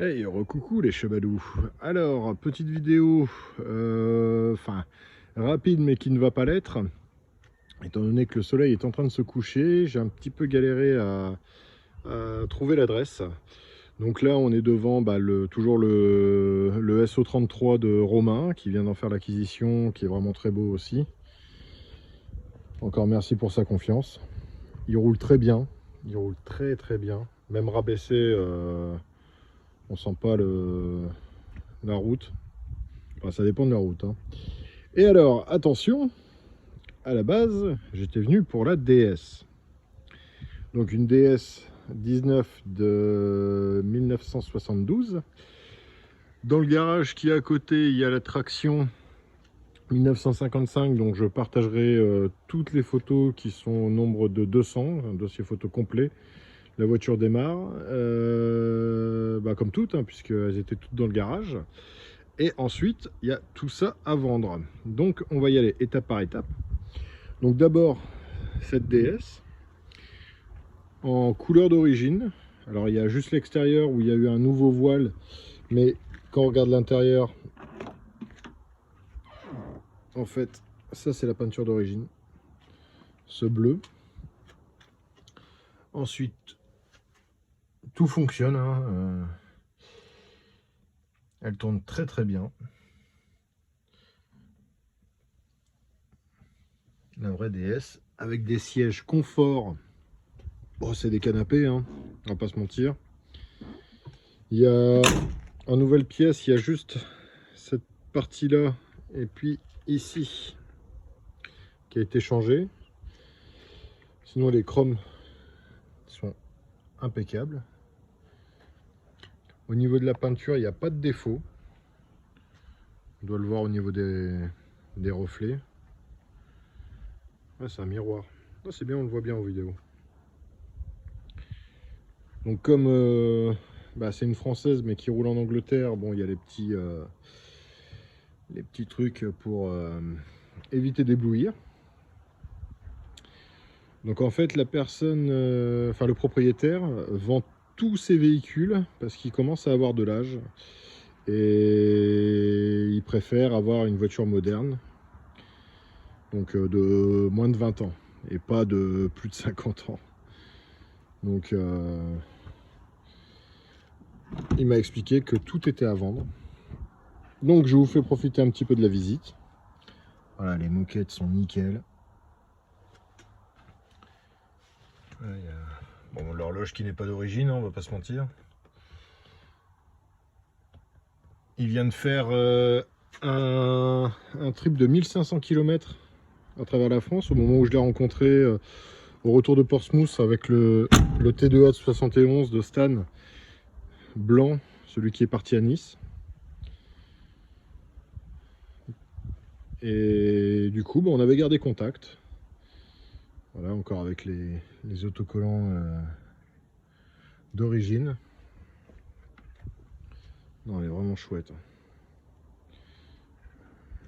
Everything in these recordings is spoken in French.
Hey, recoucou les chabadous. Alors, petite vidéo, rapide mais qui ne va pas l'être. Étant donné que le soleil est en train de se coucher, j'ai un petit peu galéré à trouver l'adresse. Donc là, on est devant toujours le SO33 de Romain, qui vient d'en faire l'acquisition, qui est vraiment très beau aussi. Encore merci pour sa confiance. Il roule très bien, il roule très très bien. Même rabaissé, on sent pas la route. Enfin, ça dépend de la route, hein. Et alors, attention, à la base, j'étais venu pour la DS. Donc une DS 19 de 1972. Dans le garage qui est à côté, il y a la traction 1955, donc je partagerai toutes les photos qui sont au nombre de 200, un dossier photo complet. La voiture démarre, comme toutes, hein, puisqu'elles étaient toutes dans le garage. Et ensuite, il y a tout ça à vendre. Donc on va y aller étape par étape. Donc d'abord, cette DS en couleur d'origine. Alors il y a juste l'extérieur où il y a eu un nouveau voile, mais quand on regarde l'intérieur, en fait, ça c'est la peinture d'origine, ce bleu. Ensuite, tout fonctionne, hein, elle tourne très très bien. La vraie DS, avec des sièges confort. Bon, c'est des canapés, hein, on va pas se mentir. Il y a en nouvelle pièce, il y a juste cette partie là et puis ici qui a été changé. Sinon les chromes sont impeccables. Au niveau de la peinture, il n'y a pas de défaut. On doit le voir au niveau des reflets. Ah, c'est un miroir. Ah, c'est bien, on le voit bien en vidéo. Donc comme c'est une française mais qui roule en Angleterre, bon, il y a les petits trucs pour éviter d'éblouir. Donc en fait, la personne, le propriétaire vend tous ses véhicules parce qu'il commence à avoir de l'âge et il préfère avoir une voiture moderne, donc de moins de 20 ans et pas de plus de 50 ans. Donc il m'a expliqué que tout était à vendre. Donc je vous fais profiter un petit peu de la visite. Voilà, les moquettes sont nickel. Voilà, bon, l'horloge qui n'est pas d'origine, hein, on va pas se mentir. Il vient de faire un trip de 1500 km à travers la France au moment où je l'ai rencontré au retour de Portsmouth avec le T2A de 71 de Stan blanc, celui qui est parti à Nice. Et du coup, on avait gardé contact. Voilà, encore avec les autocollants d'origine. Non, elle est vraiment chouette.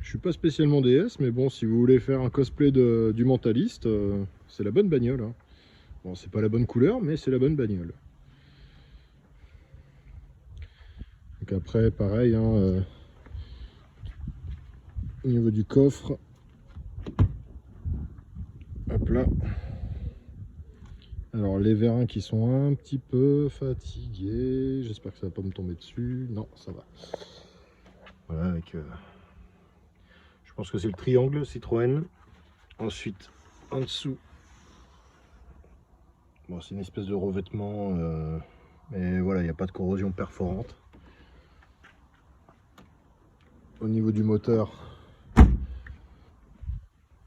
Je suis pas spécialement DS, mais bon, si vous voulez faire un cosplay du mentaliste, c'est la bonne bagnole, hein. Bon, c'est pas la bonne couleur, mais c'est la bonne bagnole. Donc après, pareil, hein, au niveau du coffre, hop là. Alors les vérins qui sont un petit peu fatigués, j'espère que ça va pas me tomber dessus. Non, ça va. Voilà, avec je pense que c'est le triangle Citroën. Ensuite, en dessous, bon, c'est une espèce de revêtement, mais voilà, il n'y a pas de corrosion perforante. Au niveau du moteur,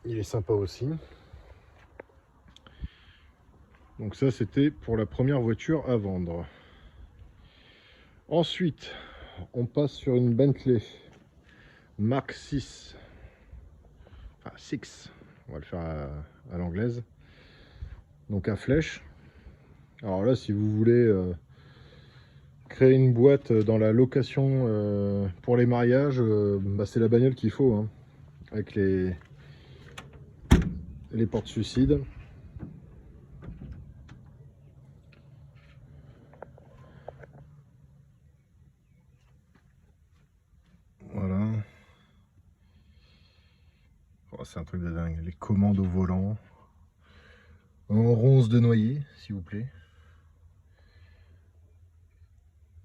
il est sympa aussi. Donc ça, c'était pour la première voiture à vendre. Ensuite, on passe sur une Bentley Mark 6. Enfin, 6. On va le faire à l'anglaise. Donc à flèche. Alors là, si vous voulez créer une boîte dans la location pour les mariages, c'est la bagnole qu'il faut, hein, avec les portes suicides. c'est un truc de dingue. Les commandes au volant. En ronce de noyer, s'il vous plaît.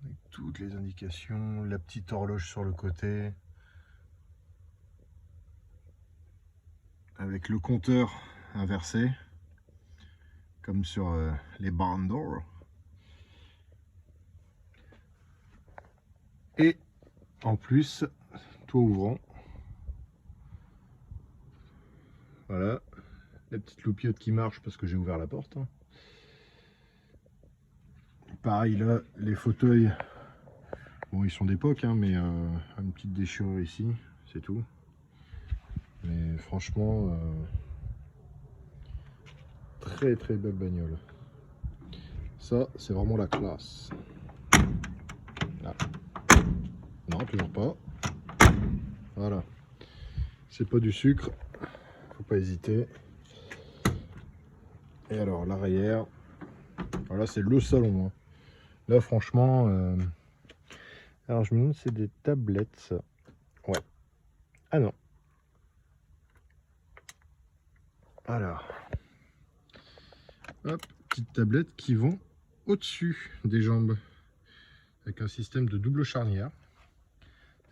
Avec toutes les indications, la petite horloge sur le côté. Avec le compteur inversé, comme sur les barn doors. Et en plus, toit ouvrant. Voilà, la petite loupiote qui marche parce que j'ai ouvert la porte. Pareil là, les fauteuils, bon ils sont d'époque, hein, mais une petite déchirure ici, c'est tout. Mais franchement, très très belle bagnole. Ça, c'est vraiment la classe. Là. Non, toujours pas. Voilà. C'est pas du sucre, faut pas hésiter. Et alors l'arrière, voilà, c'est le salon. Hein. Là franchement, alors je me demande si c'est des tablettes ça. Ouais. Ah non. Alors, hop, petites tablettes qui vont au-dessus des jambes. Avec un système de double charnière.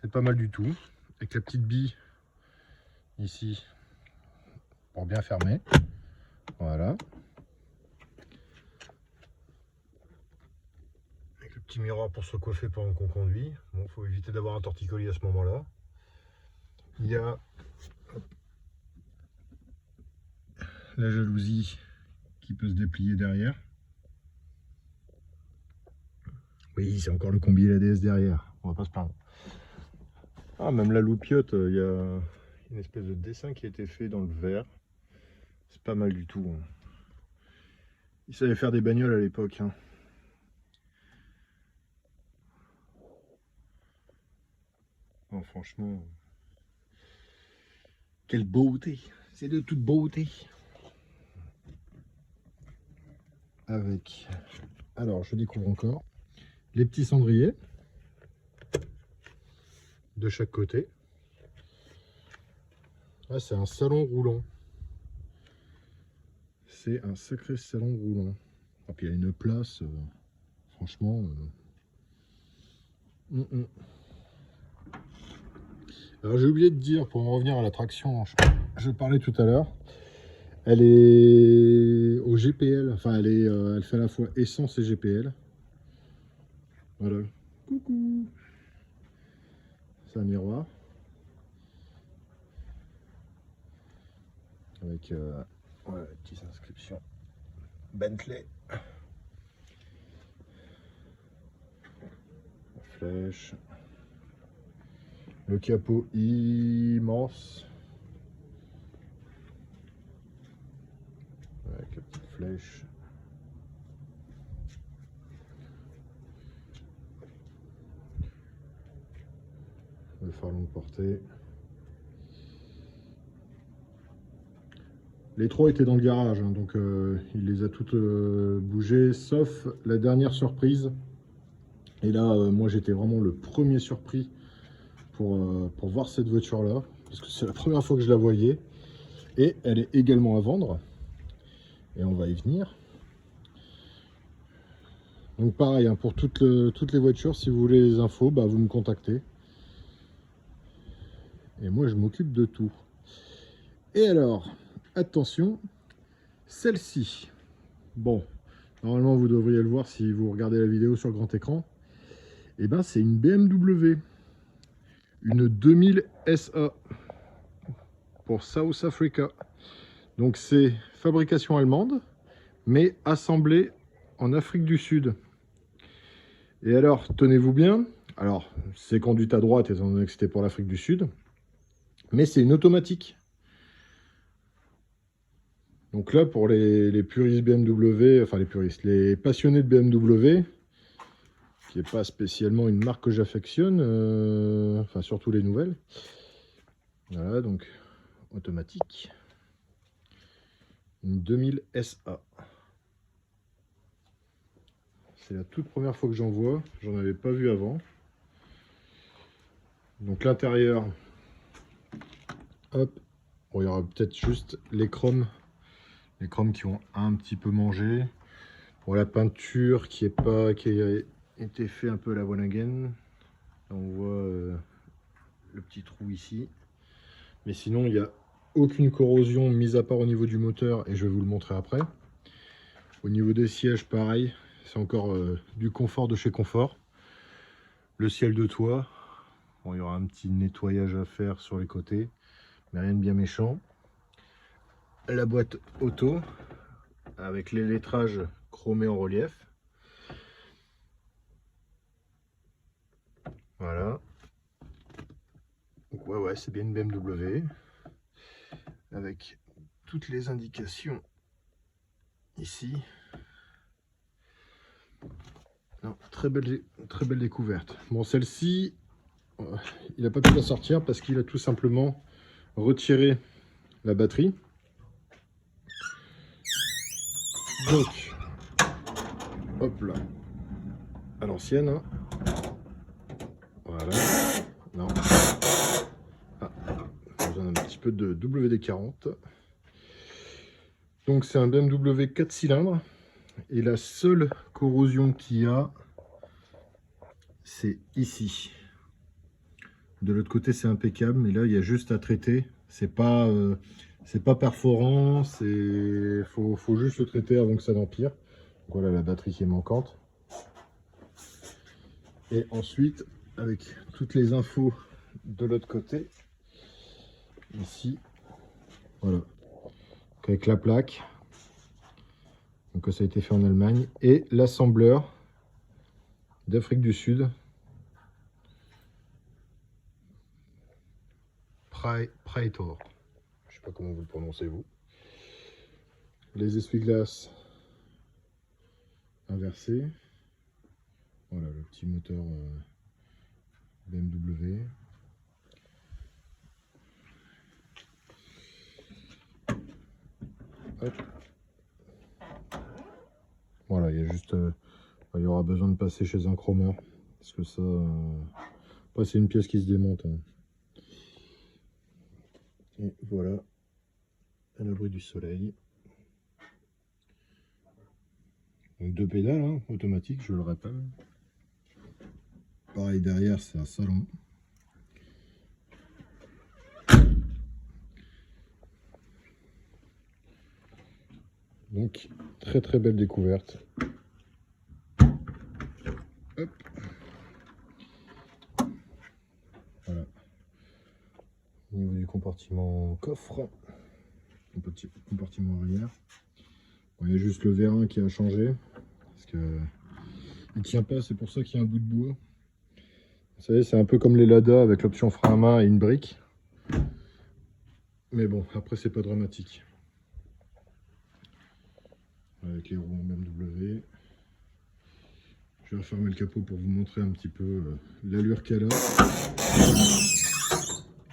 C'est pas mal du tout. Avec la petite bille ici pour bien fermer. Voilà. Avec le petit miroir pour se coiffer pendant qu'on conduit. Bon, faut éviter d'avoir un torticolis à ce moment-là. Il y a la jalousie qui peut se déplier derrière. Oui, c'est encore le combi et la DS derrière. On va pas se plaindre. Ah, même la loupiote, il y a une espèce de dessin qui a été fait dans le verre. C'est pas mal du tout. Hein. Ils savaient faire des bagnoles à l'époque. Hein. Oh, franchement, quelle beauté! C'est de toute beauté. Avec, alors je découvre encore, les petits cendriers de chaque côté. Ah, c'est un salon roulant. C'est un sacré salon roulant. Et puis il y a une place, franchement. Alors j'ai oublié de dire, pour en revenir à la traction, je parlais tout à l'heure, elle est au GPL, enfin elle fait à la fois essence et GPL. Voilà. Coucou. C'est un miroir. Avec voilà, petite inscription Bentley. La flèche. Le capot immense. Avec la petite flèche. Le phare longue portée. Les trois étaient dans le garage, hein, donc il les a toutes bougées, sauf la dernière surprise. Et là, moi j'étais vraiment le premier surpris pour voir cette voiture-là, parce que c'est la première fois que je la voyais. Et elle est également à vendre. Et on va y venir. Donc pareil, hein, pour toutes les voitures, si vous voulez les infos, bah, vous me contactez. Et moi je m'occupe de tout. Et alors, attention, celle-ci. Bon, normalement vous devriez le voir si vous regardez la vidéo sur grand écran. Et ben c'est une BMW. Une 2000 SA. Pour South Africa. Donc c'est fabrication allemande, mais assemblée en Afrique du Sud. Et alors, tenez-vous bien, alors c'est conduite à droite étant donné que c'était pour l'Afrique du Sud, mais c'est une automatique. Donc là, pour les puristes BMW, enfin les puristes, les passionnés de BMW, qui n'est pas spécialement une marque que j'affectionne, enfin surtout les nouvelles. Voilà, donc automatique. Une 2000 SA. C'est la toute première fois que j'en vois, j'en avais pas vu avant. Donc l'intérieur, hop, Bon, il y aura peut-être juste les chromes qui ont un petit peu mangé. Bon, la peinture qui a été fait un peu à la one again. On voit le petit trou ici. Mais sinon, il n'y a aucune corrosion, mis à part au niveau du moteur, et je vais vous le montrer après. Au niveau des sièges, pareil, c'est encore du confort de chez Confort. Le ciel de toit, bon, il y aura un petit nettoyage à faire sur les côtés, mais rien de bien méchant. La boîte auto, avec les lettrages chromés en relief. Voilà. Donc ouais, c'est bien une BMW. Avec toutes les indications ici. Non, très belle découverte. Bon, celle-ci, il n'a pas pu la sortir parce qu'il a tout simplement retiré la batterie. Donc, hop là, à l'ancienne. Hein. Voilà. Non. Ah, besoin d'un petit peu de WD-40. Donc, c'est un BMW 4 cylindres. Et la seule corrosion qu'il y a, c'est ici. De l'autre côté, c'est impeccable, mais là, il y a juste à traiter. C'est pas perforant, faut juste le traiter avant que ça n'empire. Voilà la batterie qui est manquante. Et ensuite, avec toutes les infos de l'autre côté, ici, voilà. Donc avec la plaque, donc ça a été fait en Allemagne, et l'assembleur d'Afrique du Sud. Praetor. Je sais pas comment vous le prononcez vous. Les essuie-glaces inversés. Voilà le petit moteur BMW. Hop. Voilà, il y a juste, il y aura besoin de passer chez un chromeur parce que ça, c'est une pièce qui se démonte. Hein. Et voilà, à l'abri du soleil. Donc 2 pédales hein, automatiques, je le rappelle. Pareil derrière, c'est un salon. Donc très belle découverte. Hop. Voilà. Au niveau du compartiment coffre, un petit compartiment arrière. Bon, il y a juste le vérin qui a changé parce que il tient pas, c'est pour ça qu'il y a un bout de bois. Vous savez, c'est un peu comme les Lada avec l'option frein à main et une brique. Mais bon, après c'est pas dramatique. Avec les roues en BMW. Je vais refermer le capot pour vous montrer un petit peu l'allure qu'elle a.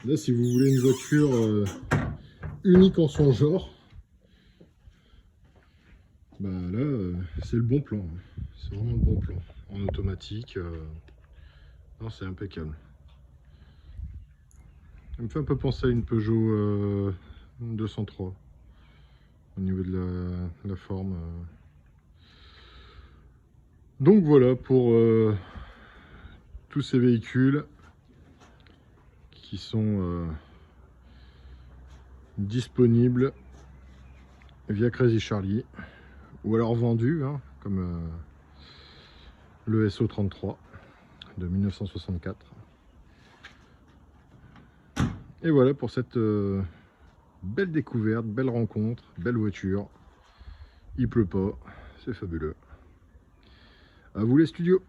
Là, si vous voulez une voiture unique en son genre, bah là, c'est le bon plan. C'est vraiment le bon plan. En automatique, non, c'est impeccable. Ça me fait un peu penser à une Peugeot 203 au niveau de la forme. Donc voilà pour tous ces véhicules qui sont disponibles via Crazy Charlie ou alors vendus hein, comme le SO33 de 1964. Et voilà pour cette belle découverte, belle rencontre, belle voiture. Il pleut pas, c'est fabuleux. À vous les studios.